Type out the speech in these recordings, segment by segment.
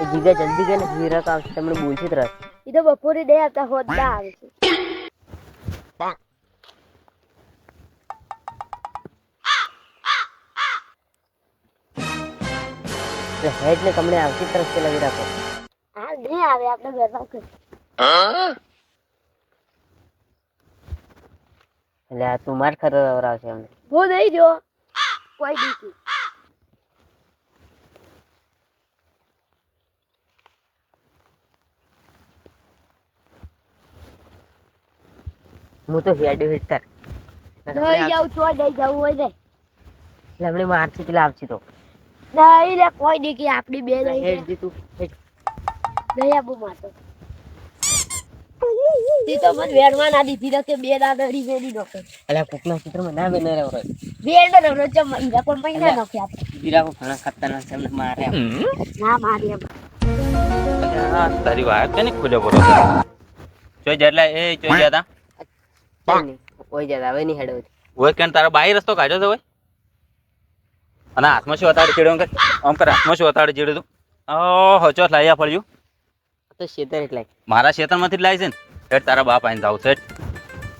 એ જીગા જલ્દી કે ને હીરા આવશે તમને બોલશે જ રસ એ તો બપોરે દે આવતા હોદા આવે છે. એટલે હેડ ને તમને આવતી તરફ કે લગી રાખો. હા નહીં આવે આપણે ઘરમાં કર. એટલે આ તું માર ખરો આવશે અમને. હું દઈ જો કોઈ દીધી. હું તો હેડ વિસ્તાર દઈ જાઉં છો દઈ જવું હોય ને. એટલે હમણે મારથી પેલા આવશે તો દઈ લે કોઈ દીધી આપડી બે દઈ હેડ જી તું હેડ. દઈ આપું માતો. તે તો મને વેરવા ના દીધી કે બે દાદડી વેરી નોખે. અલ્યા કોકના ચિત્રમાં ના બેન રે ઓરે. વેરનો નવરો ચમ ઈરા પણ મહિના નોખે આપણે. હીરા કો ઘણા ખતરનાક છે એમને મારે. ના મારી હા તારી વાત કે ને ખુલ્યો બોલો જોઈ જેટલા એ જોઈ જતા કોઈ જતા હવે નહીં હેડો. ઓય કેન તારા બાઈ રસ્તો કાઢ્યો તો હોય અને હાથમાં શું અતાડે ચીડ્યો કે આમ કર હાથમાં શું અતાડે ચીડ્યું તું ઓહો ચો લાયા પડ્યું તો શેતર એટલે મારા ખેતરમાંથી જ લાવી છે ને હેડ તારા બાપ આઈને જાવ છે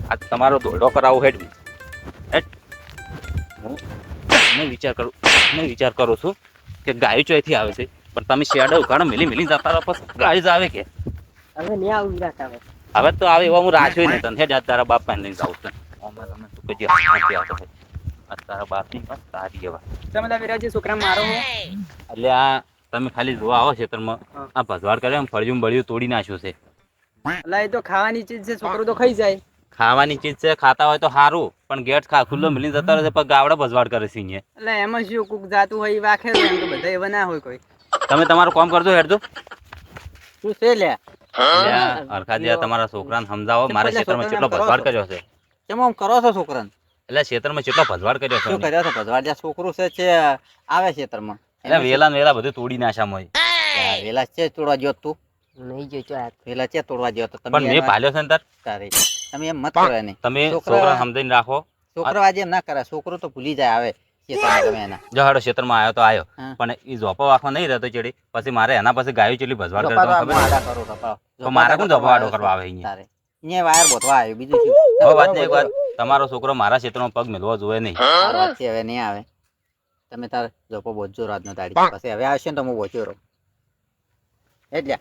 આ તમારો દોડો કરાવો હેડ હેડ હું વિચાર કરું છું કે ગાયો ચોયથી આવે છે પણ તમે શેડો ઉઘાડો મિલી જતા રહો પછી ગાય જ આવે કે હવે નહીં આવું રાત આવે. હવે તો આવે એવા હું રાખ્યો નહીં તને હેડ તારા બાપ પાસે લઈને જાઉં છું અમે તું કજી આવતો આ તારા બાપની વાત તારી એવા તમે વિરાજી છોકરા મારો હો એટલે આ તમે ખાલી જોવા આવો ખેતરમાં આ ભજવાડ કરે એમ ફળજું બળ્યું તોડી નાખ્યું છે એટલે એ તો ખાવાની ચીજ છે છોકરો તો ખાઈ જાય ખાવાની ચીજ છે ખાતા હોય તો સારું પણ ગેટ ખુલ્લો મિલી જતા રહે પણ ગાવડા ભજવાડ કરે છે અહીંયા એટલે એમાં શું કુક જાતું હોય એ વાખે એમ તો બધા એવા ના હોય કોઈ તમે તમારું કામ કરજો હેડજો શું છે લે અરખાજી તમારા છોકરાને સમજાવો મારા ક્ષેત્રમાં કેટલો ભજવાડ કર્યો છે કેમ આમ કરો છો છોકરાને એટલે ક્ષેત્રમાં કેટલો ભજવાડ કર્યો શું છે કર્યો છો ભજવાડ જ્યાં છોકરું છે આવે ખેતરમાં એટલે વેલા ને વેલા બધું તોડી નાખ્યા હોય વેલા છે તોડવા ગયો તું નહીં જો ચો વેલા છે તોડવા ગયો તો પણ મેં પાલ્યો છે ને તાર તારે તમે એમ મત કરો નહીં તમે છોકરાને સમજીને રાખો છોકરો આજે એમ ના કરે છોકરો તો ભૂલી જાય આવે ખેતરમાં ગમે એના જો હાડો ક્ષેત્રમાં આવ્યો તો આવ્યો હા. પણ એ ઝોપો વાખવા નહીં રહેતો ચેડી પછી મારે એના પાસે ગાયો ચેલી ભજવાડ કરતો ખબર આડા કરો કપાળો. તો મારે કોણ ઝોપો આડો કરવા આવે અહીંયા તારે અહીંયા વાયર બોધવા આવ્યો બીજું શું હવે વાત ને એક વાત તમારો છોકરો મારા ક્ષેત્રમાં પગ મેળવો જોઈએ નહીં આ વાત છે, હવે નહીં આવે તમે તાર જોપો બોજો રાતનો દાડી પછી હવે આવશે ને તો હું બોચ્યો રહું એટલે